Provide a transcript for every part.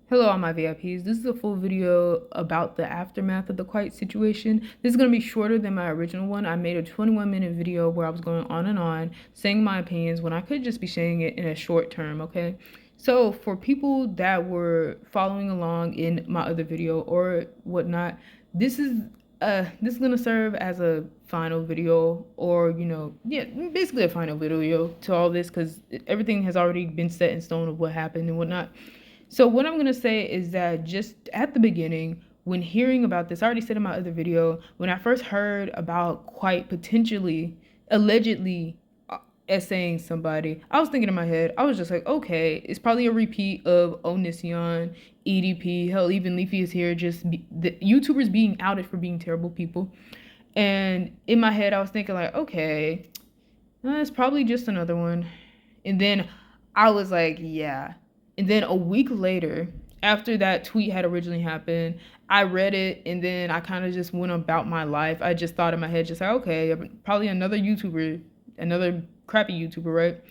Hello, all my VIPs. This is a full video about the aftermath of the Kwite situation. This is going to be shorter than my original one. I made a 21-minute video where I was going on and on, saying my opinions when I could just be saying it in a short term, okay? So for people that were following along in my other video or whatnot, this is going to serve as a final video, or basically a final video to all this, because everything has already been set in stone of what happened and whatnot. So what I'm going to say is that just at the beginning, when hearing about this, I already said in my other video, when I first heard about Kwite potentially, allegedly essaying somebody, I was thinking in my head, I was just like, okay, it's probably a repeat of Onision, EDP, hell, even Leafy is here, the YouTubers being outed for being terrible people. And in my head, I was thinking like, okay, it's probably just another one. And then I was like, yeah. And then a week later, after that tweet had originally happened, I read it, and then I kind of just went about my life. I just thought in my head, just like, okay, probably another YouTuber, another crappy YouTuber, right?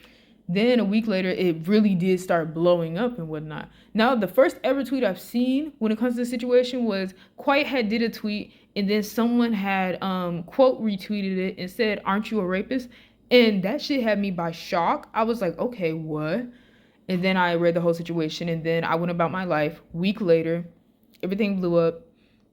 Then a week later, it really did start blowing up and whatnot. Now, the first ever tweet I've seen when it comes to the situation was Kwite had did a tweet, and then someone had quote retweeted it and said, "Aren't you a rapist?" And that shit had me by shock. I was like, okay, what? And then I read the whole situation, and then I went about my life. Week later, everything blew up,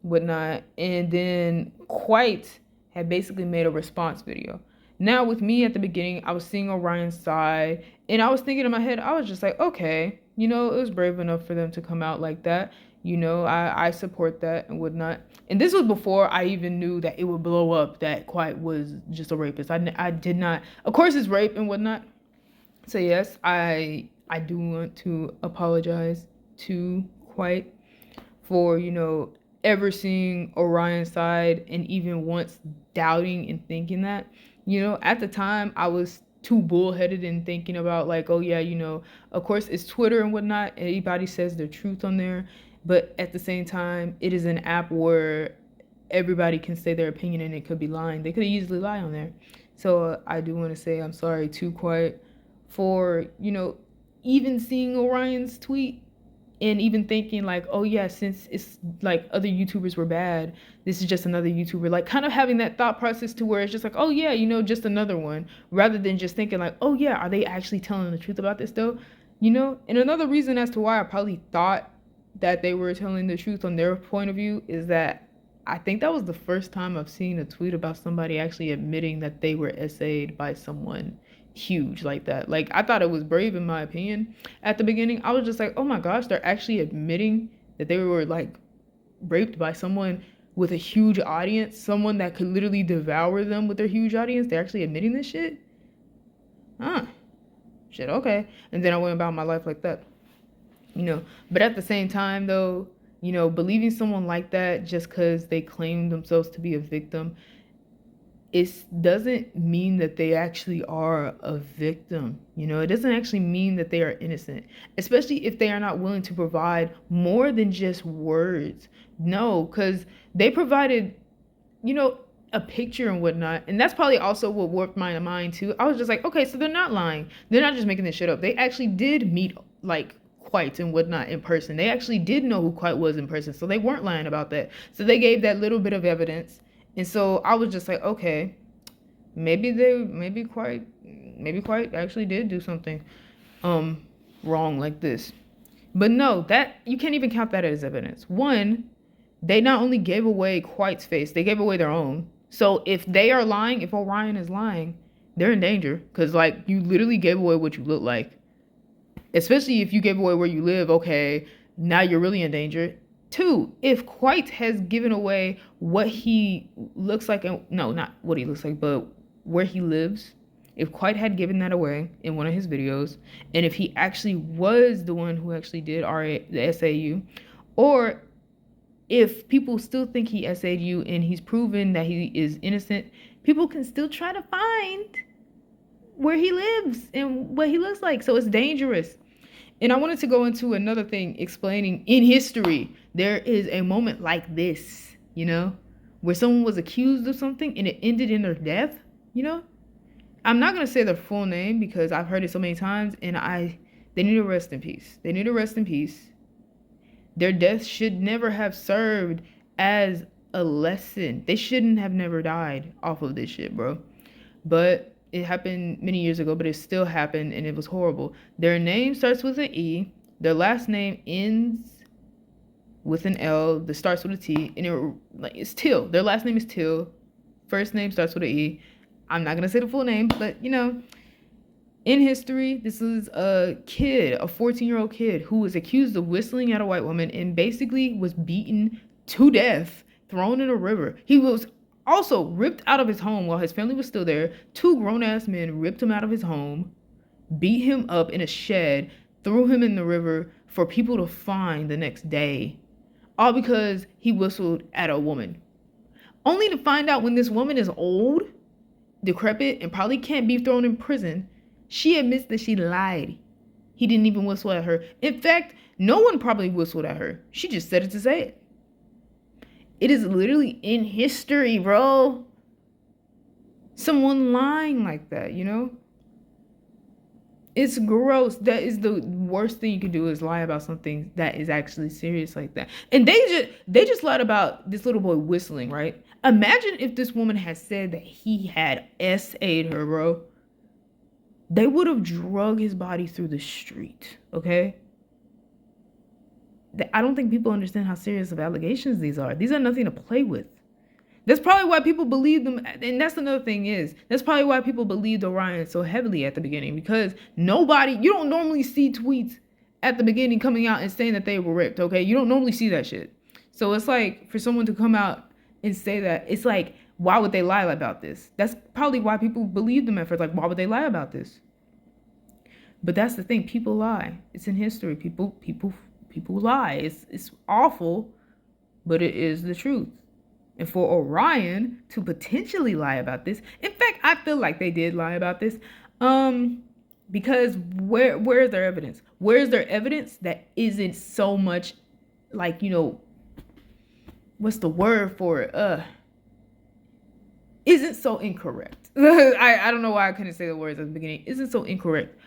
whatnot. And then Kwite had basically made a response video. Now, with me at the beginning, I was seeing Orion's side, and I was thinking in my head, I was just like, okay, it was brave enough for them to come out like that. I support that and whatnot. And this was before I even knew that it would blow up, that Kwite was just a rapist. I did not, of course it's rape and whatnot. So yes, I do want to apologize to Kwite for, ever seeing Orion's side and even once doubting and thinking that. At the time, I was too bullheaded and thinking about like, oh yeah, of course it's Twitter and whatnot. Anybody says their truth on there. But at the same time, it is an app where everybody can say their opinion and it could be lying. They could easily lie on there. So I do want to say I'm sorry to Kwite for, even seeing Orion's tweet and even thinking like, oh yeah, since it's like other YouTubers were bad, this is just another YouTuber. Like kind of having that thought process to where it's just like, oh yeah, just another one, rather than just thinking like, oh yeah, are they actually telling the truth about this though? And another reason as to why I probably thought that they were telling the truth on their point of view is that I think that was the first time I've seen a tweet about somebody actually admitting that they were essayed by someone huge like that. Like I thought it was brave in my opinion at the beginning. I was just like, oh my gosh, they're actually admitting that they were like raped by someone with a huge audience, someone that could literally devour them with their huge audience. They're actually admitting this shit. Shit, okay. And then I went about my life like that. But at the same time though, believing someone like that just because they claim themselves to be a victim, it doesn't mean that they actually are a victim. It doesn't actually mean that they are innocent, especially if they are not willing to provide more than just words. No, because they provided, a picture and whatnot. And that's probably also what warped my mind too. I was just like, okay, so they're not lying. They're not just making this shit up. They actually did meet like Kwite and whatnot in person. They actually did know who Kwite was in person. So they weren't lying about that. So they gave that little bit of evidence. And so I was just like, okay, maybe Kwite actually did do something wrong like this. But no, that you can't even count that as evidence. One, they not only gave away Kwite's face, they gave away their own. So if they are lying, if Orion is lying, they're in danger, because like you literally gave away what you look like. Especially if you gave away where you live, okay, now you're really in danger. Two, if Kwite has given away what he looks like, no, not what he looks like, but where he lives, if Kwite had given that away in one of his videos, and if he actually was the one who actually did the SAU, or if people still think he essayed you and he's proven that he is innocent, people can still try to find where he lives and what he looks like. So it's dangerous. And I wanted to go into another thing, explaining in history, there is a moment like this, where someone was accused of something and it ended in their death, I'm not going to say their full name because I've heard it so many times, and they need to rest in peace. They need to rest in peace. Their death should never have served as a lesson. They shouldn't have never died off of this shit, bro. But it happened many years ago, but it still happened and it was horrible. Their name starts with an E. Their last name ends with an L that starts with a T, and it's Till. Their last name is Till. First name starts with an E. I'm not gonna say the full name, but you know, in history, this is a kid, a 14-year-old kid who was accused of whistling at a white woman and basically was beaten to death, thrown in a river. He was also ripped out of his home while his family was still there. Two grown-ass men ripped him out of his home, beat him up in a shed, threw him in the river for people to find the next day, all because he whistled at a woman. Only to find out when this woman is old, decrepit, and probably can't be thrown in prison, she admits that she lied. He didn't even whistle at her. In fact, no one probably whistled at her. She just said it to say it. It is literally in history, bro. Someone lying like that, you know? It's gross. That is the worst thing you can do, is lie about something that is actually serious like that. And they just lied about this little boy whistling, right? Imagine if this woman had said that he had SA'd her, bro. They would have drug his body through the street, okay? I don't think people understand how serious of allegations these are. These are nothing to play with. That's probably why people believe them. And that's another thing is, that's probably why people believed Orion so heavily at the beginning, because you don't normally see tweets at the beginning coming out and saying that they were ripped, okay? You don't normally see that shit. So it's like, for someone to come out and say that, it's like, why would they lie about this? That's probably why people believed them at first. Like, why would they lie about this? But that's the thing. People lie. It's in history. People lie. It's awful, but it is the truth. And for Orion to potentially lie about this, in fact, I feel like they did lie about this, because where is their evidence? Where is their evidence that isn't so much like, you know, what's the word for it? Isn't so incorrect. I don't know why I couldn't say the words at the beginning. Isn't so incorrect.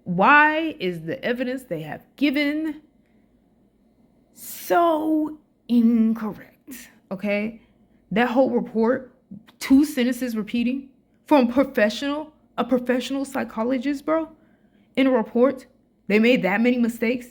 Why is the evidence they have given so incorrect? Okay? That whole report, 2 sentences repeating from a professional psychologist, bro, in a report. They made that many mistakes.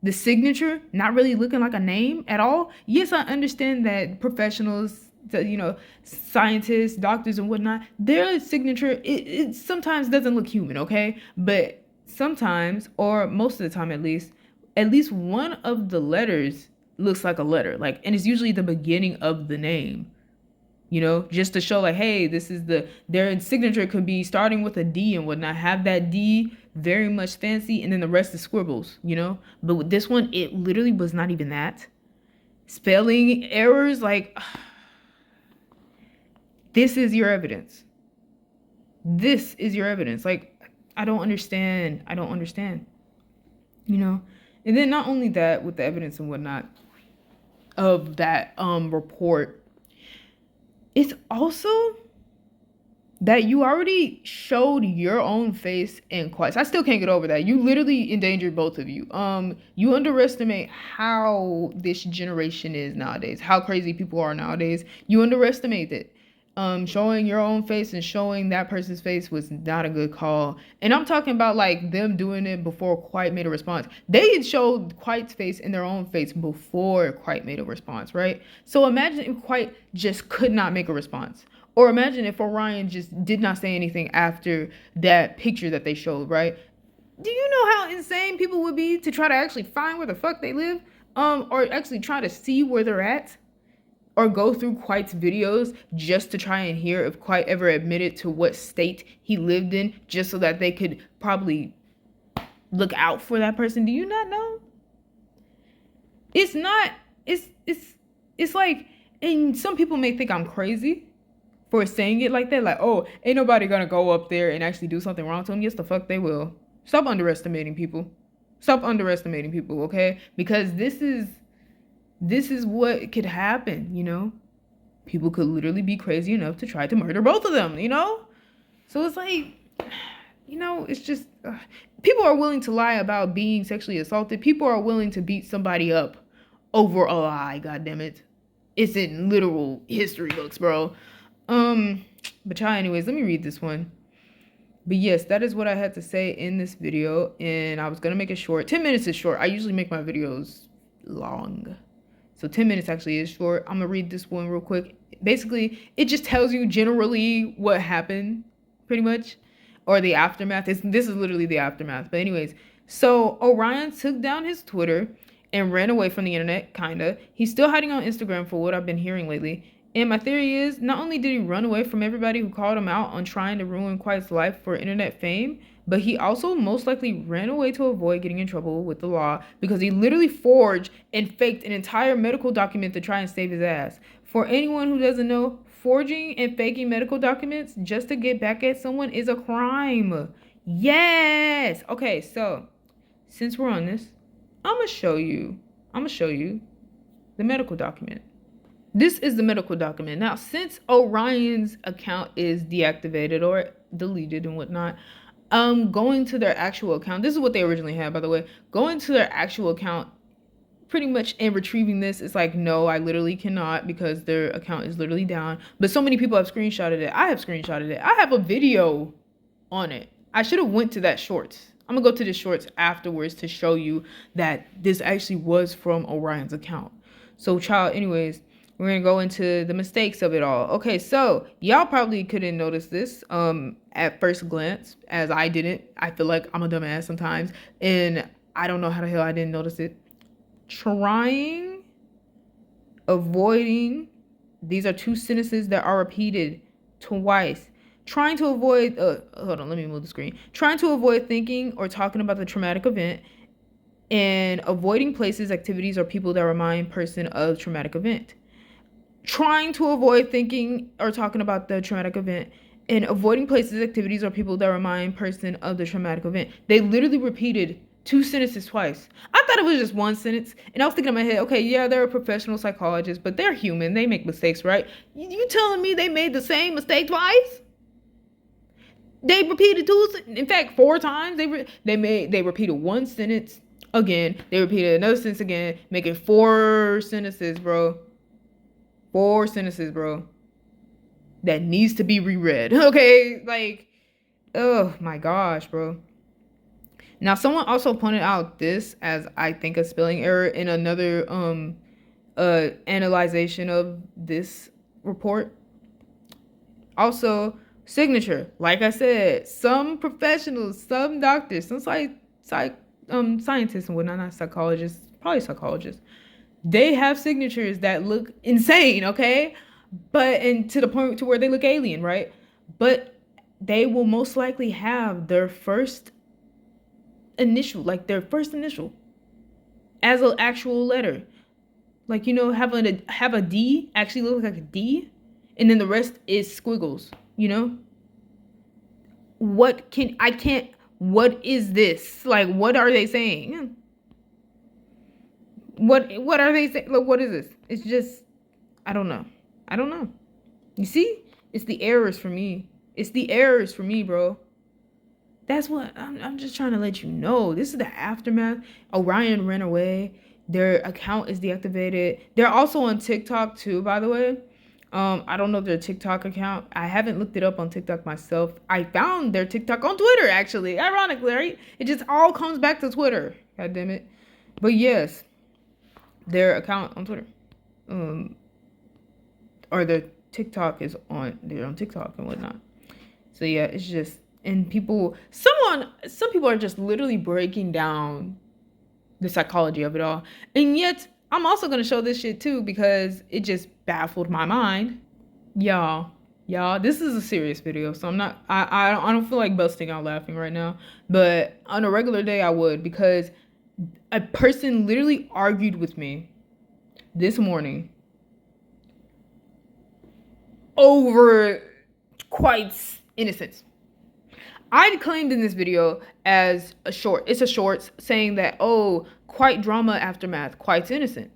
The signature not really looking like a name at all. Yes, I understand that professionals, you know, scientists, doctors and whatnot, their signature, it sometimes doesn't look human, okay? But sometimes, or most of the time at least one of the letters looks like a letter, like, and it's usually the beginning of the name, you know, just to show like, hey, this is their signature could be starting with a D and whatnot, have that D very much fancy, and then the rest is scribbles, you know. But with this one, it literally was not even that. Spelling errors, like, this is your evidence. This is your evidence. Like, I don't understand, you know. And then not only that, with the evidence and whatnot of that report, it's also that you already showed your own face in Kwite. I still can't get over that. You literally endangered both of you. You underestimate how this generation is nowadays, how crazy people are nowadays. You underestimate it. Showing your own face and showing that person's face was not a good call. And I'm talking about like them doing it before Kwite made a response. They had showed Kwite's face in their own face before Kwite made a response, right? So imagine if Kwite just could not make a response. Or imagine if Orion just did not say anything after that picture that they showed, right? Do you know how insane people would be to try to actually find where the fuck they live? Or actually try to see where they're at? Or go through Kwite's videos just to try and hear if Kwite ever admitted to what state he lived in, just so that they could probably look out for that person. Do you not know? It's like, and some people may think I'm crazy for saying it like that. Like, oh, ain't nobody gonna go up there and actually do something wrong to them. Yes, the fuck they will. Stop underestimating people. Stop underestimating people, okay? Because this is what could happen, you know? People could literally be crazy enough to try to murder both of them, you know? So it's like, you know, it's just people are willing to lie about being sexually assaulted. People are willing to beat somebody up over a lie. God damn it, it's in literal history books, bro. But y'all, anyways, let me read this one. But yes, that is what I had to say in this video, and I was gonna make it short. 10 minutes is short. I usually make my videos long, so 10 minutes actually is short. I'm gonna read this one real quick. Basically, it just tells you generally what happened, pretty much, or the aftermath. This is literally the aftermath. But anyways, so Orion took down his Twitter and ran away from the internet, kinda. He's still hiding on Instagram for what I've been hearing lately. And my theory is, not only did he run away from everybody who called him out on trying to ruin Kwite's life for internet fame, but he also most likely ran away to avoid getting in trouble with the law because he literally forged and faked an entire medical document to try and save his ass. For anyone who doesn't know, forging and faking medical documents just to get back at someone is a crime. Yes! Okay, so since we're on this, I'm gonna show you the medical document. This is the medical document. Now, since Orion's account is deactivated or deleted and whatnot, going to their actual account, this is what they originally had, by the way, going to their actual account pretty much and retrieving this is like, no, I literally cannot because their account is literally down. But so many people have screenshotted it. I have screenshotted it. I have a video on it. I should have went to that shorts. I'm gonna go to the shorts afterwards to show you that this actually was from Orion's account. So, child, anyways, we're gonna go into the mistakes of it all. Okay, so y'all probably couldn't notice this at first glance, as I didn't. I feel like I'm a dumbass sometimes, and I don't know how the hell I didn't notice it. Trying, avoiding, these are two sentences that are repeated twice. Trying to avoid, hold on, let me move the screen. Trying to avoid thinking or talking about the traumatic event, and avoiding places, activities, or people that remind person of traumatic event. Trying to avoid thinking or talking about the traumatic event, and avoiding places, activities, or people that remind person of the traumatic event. They literally repeated two sentences twice. I thought it was just one sentence, and I was thinking in my head, okay, yeah, they're a professional psychologist, but they're human. They make mistakes, right? You telling me they made the same mistake twice? They repeated in fact, 4 times. They repeated one sentence again. They repeated another sentence again, making 4 sentences, bro. 4 sentences, bro. That needs to be reread. Okay, like, oh my gosh, bro. Now, someone also pointed out this as, I think, a spelling error in another analyzation of this report. Also, signature. Like I said, some professionals, some doctors, some scientists and whatnot, not psychologists, probably psychologists, they have signatures that look insane, okay? And to the point to where they look alien, right? But they will most likely have their first initial as an actual letter. Like, you know, have a D actually look like a D, and then the rest is squiggles, you know? What is this? Like, what are they saying? What are they saying? Like, what is this? It's just, I don't know. You see? It's the errors for me. Bro. That's what I'm just trying to let you know. This is the aftermath. Orion ran away. Their account is deactivated. They're also on TikTok too, by the way. I don't know their TikTok account. I haven't looked it up on TikTok myself. I found their TikTok on Twitter, actually. Ironically, right? It just all comes back to Twitter. God damn it. But yes, their account on Twitter. Or their TikTok is on, they're on TikTok and whatnot. So yeah, it's just, and some people are just literally breaking down the psychology of it all. And yet, I'm also going to show this shit too because it just baffled my mind. Y'all, this is a serious video, so I don't feel like busting out laughing right now. But on a regular day, I would, because a person literally argued with me this morning over Kwite's innocence. I claimed in this video as it's a short saying that, oh, Kwite Drama Aftermath, Kwite's innocent.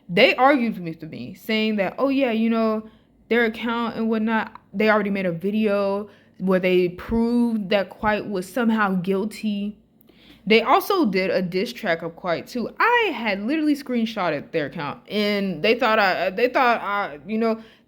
They argued with me saying that, oh yeah, you know, their account and whatnot, they already made a video where they proved that Kwite was somehow guilty. They also did a diss track of Kwite too. I had literally screenshotted their account, and they thought I,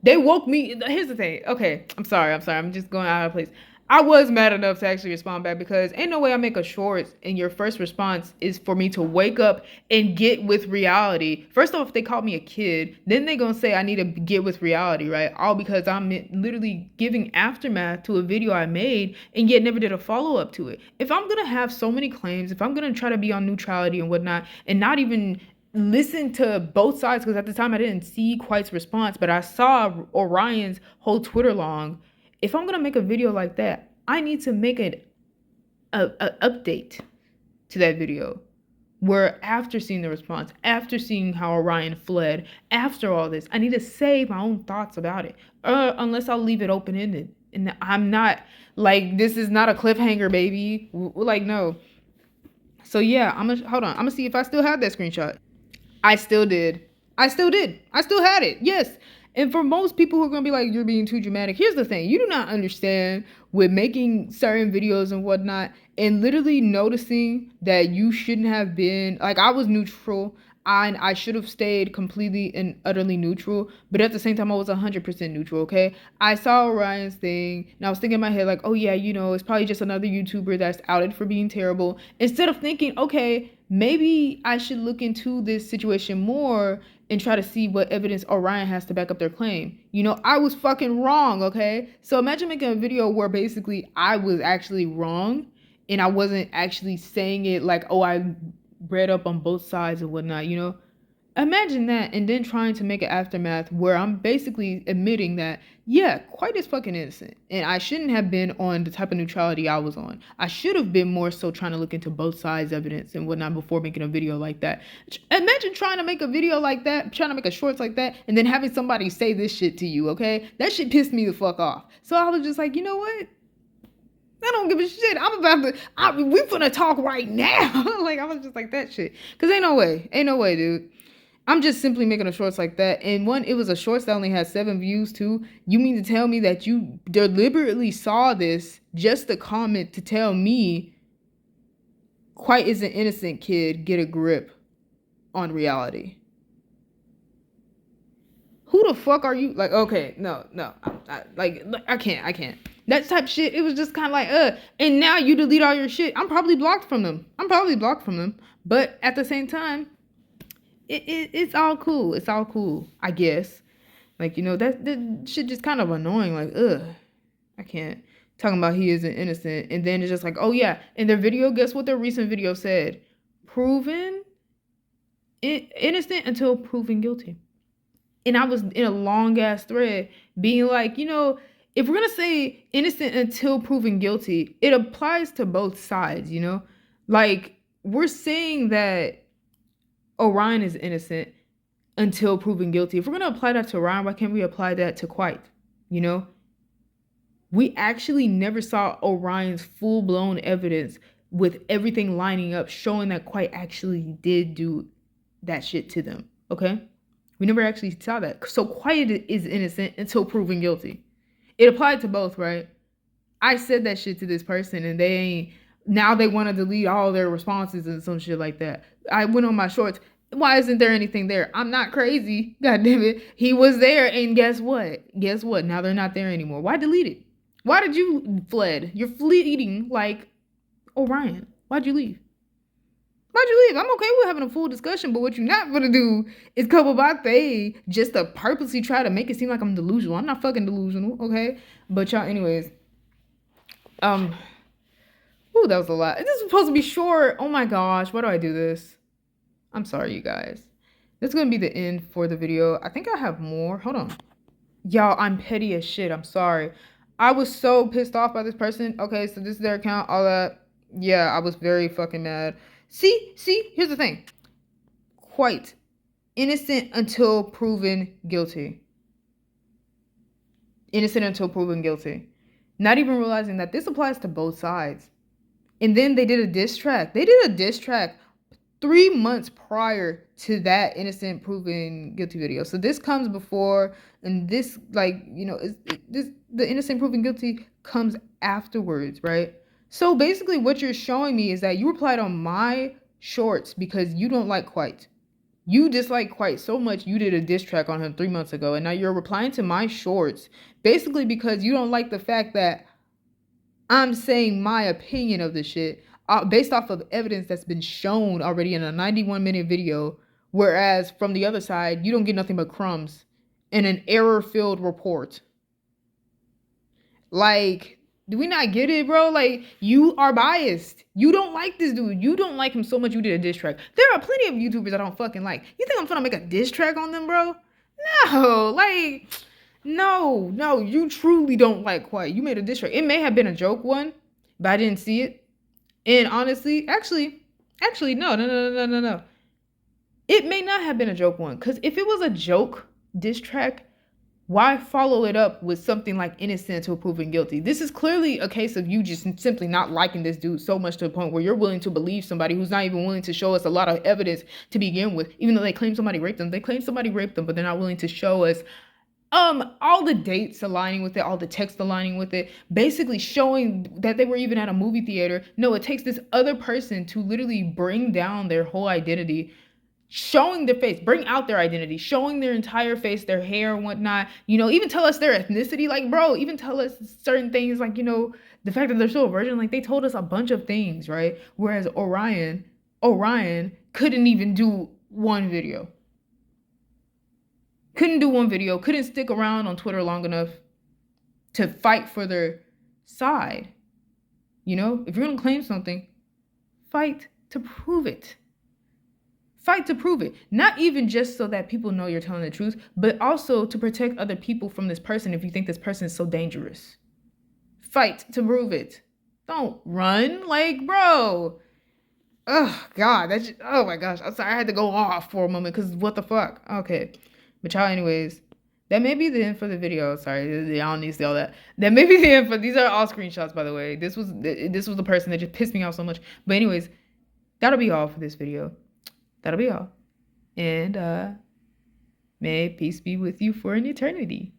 they woke me. Here's the thing. Okay, I'm sorry. I'm just going out of place. I was mad enough to actually respond back because ain't no way I make a short and your first response is for me to wake up and get with reality. First off, they called me a kid. Then they gonna say I need to get with reality, right? All because I'm literally giving aftermath to a video I made and yet never did a follow-up to it. If I'm gonna have so many claims, if I'm gonna try to be on neutrality and whatnot and not even listen to both sides, because at the time I didn't see Kwite's response, but I saw Orion's whole Twitter long. If I'm gonna make a video like that, I need to make a update to that video where after seeing the response, after seeing how Orion fled, after all this, I need to say my own thoughts about it. Unless I'll leave it open-ended. And I'm not, like, this is not a cliffhanger, baby. Like, no. So yeah, hold on. I'm gonna see if I still have that screenshot. I still did. I still had it. Yes. And for most people who are going to be like, you're being too dramatic, here's the thing. You do not understand with making certain videos and whatnot and literally noticing that you shouldn't have been, like, I was neutral. I should have stayed completely and utterly neutral. But at the same time, I was 100% neutral, okay? I saw Orion's thing and I was thinking in my head like, oh yeah, it's probably just another YouTuber that's outed for being terrible. Instead of thinking, okay, maybe I should look into this situation more and try to see what evidence Orion has to back up their claim. I was fucking wrong, okay? So imagine making a video where basically I was actually wrong and I wasn't actually saying it like, oh, I read up on both sides and whatnot, Imagine that, and then trying to make an aftermath where I'm basically admitting that, yeah, Kwite is fucking innocent. And I shouldn't have been on the type of neutrality I was on. I should have been more so trying to look into both sides' evidence and whatnot before making a video like that. Imagine trying to make a video like that, trying to make a shorts like that, and then having somebody say this shit to you, okay? That shit pissed me the fuck off. So I was just like, you know what? I don't give a shit. We finna talk right now. Like, I was just like, that shit. Because ain't no way, dude. I'm just simply making a shorts like that. And one, it was a shorts that only had 7 views too. You mean to tell me that you deliberately saw this just to comment to tell me Kwite is an innocent kid, get a grip on reality? Who the fuck are you? Like, okay, no. I can't. That type of shit, it was just kind of like, and now you delete all your shit. I'm probably blocked from them. But at the same time, it's all cool. It's all cool, I guess. Like, that shit just kind of annoying. Like, I can't. Talking about he isn't innocent. And then it's just like, oh yeah. In their video, guess what their recent video said? Proven innocent until proven guilty. And I was in a long ass thread being like, if we're going to say innocent until proven guilty, it applies to both sides, Like, we're saying that Orion is innocent until proven guilty. If we're going to apply that to Orion, why can't we apply that to Kwite? We actually never saw Orion's full-blown evidence with everything lining up, showing that Kwite actually did do that shit to them, okay? We never actually saw that. So Kwite is innocent until proven guilty. It applied to both, right? I said that shit to this person and now they want to delete all their responses and some shit like that. I went on my shorts. Why isn't there anything there? I'm not crazy. God damn it. He was there and guess what? Now they're not there anymore. Why delete it? Why did you fled? You're fleeting like Orion. Why'd you leave? I'm okay with having a full discussion, but what you're not gonna do is come about they just to purposely try to make it seem like I'm delusional. I'm not fucking delusional, okay? But y'all, anyways. Ooh, that was a lot. This is supposed to be short. Oh my gosh, why do I do this? I'm sorry, you guys. This is gonna be the end for the video. I think I have more. Hold on. Y'all, I'm petty as shit. I'm sorry. I was so pissed off by this person. Okay, so this is their account, all that. Yeah, I was very fucking mad. See, here's the thing. Kwite, innocent until proven guilty. Innocent until proven guilty. Not even realizing that this applies to both sides. And then they did a diss track. 3 months prior to that innocent proven guilty video. So this comes before, and this, like, you know, the innocent proven guilty comes afterwards, right? So basically what you're showing me is that you replied on my shorts because you don't like Kwite. You dislike Kwite so much you did a diss track on him 3 months ago, and now you're replying to my shorts basically because you don't like the fact that I'm saying my opinion of this shit based off of evidence that's been shown already in a 91-minute video, whereas from the other side, you don't get nothing but crumbs and an error-filled report. Like, do we not get it, bro? Like, you are biased. You don't like this dude. You don't like him so much you did a diss track. There are plenty of YouTubers I don't fucking like. You think I'm trying to make a diss track on them, bro? No, like... No, you truly don't like Kwite. You made a diss track. It may have been a joke one, but I didn't see it. And honestly, actually, no. It may not have been a joke one, because if it was a joke diss track, why follow it up with something like innocent to proven guilty? This is clearly a case of you just simply not liking this dude so much to the point where you're willing to believe somebody who's not even willing to show us a lot of evidence to begin with, even though they claim somebody raped them. They claim somebody raped them, but they're not willing to show us all the dates aligning with it, all the text aligning with it, basically showing that they were even at a movie theater. No, it takes this other person to literally bring down their whole identity, showing their face, bring out their identity, showing their entire face, their hair and whatnot, you know, even tell us their ethnicity. Like, bro, even tell us certain things, like, you know, the fact that they're still a virgin. Like, they told us a bunch of things, right? Whereas Orion couldn't even do one video. Couldn't do one video, couldn't stick around on Twitter long enough to fight for their side. You know, if you're gonna claim something, fight to prove it. Fight to prove it. Not even just so that people know you're telling the truth, but also to protect other people from this person if you think this person is so dangerous. Fight to prove it. Don't run. Like, bro. Oh, God. Oh, my gosh. I'm sorry. I had to go off for a moment because what the fuck? Okay. But y'all, anyways, that may be the end for the video. Sorry, y'all need to see all that. That may be the end for, these are all screenshots, by the way. This was the person that just pissed me off so much. But anyways, that'll be all for this video. That'll be all. And may peace be with you for an eternity.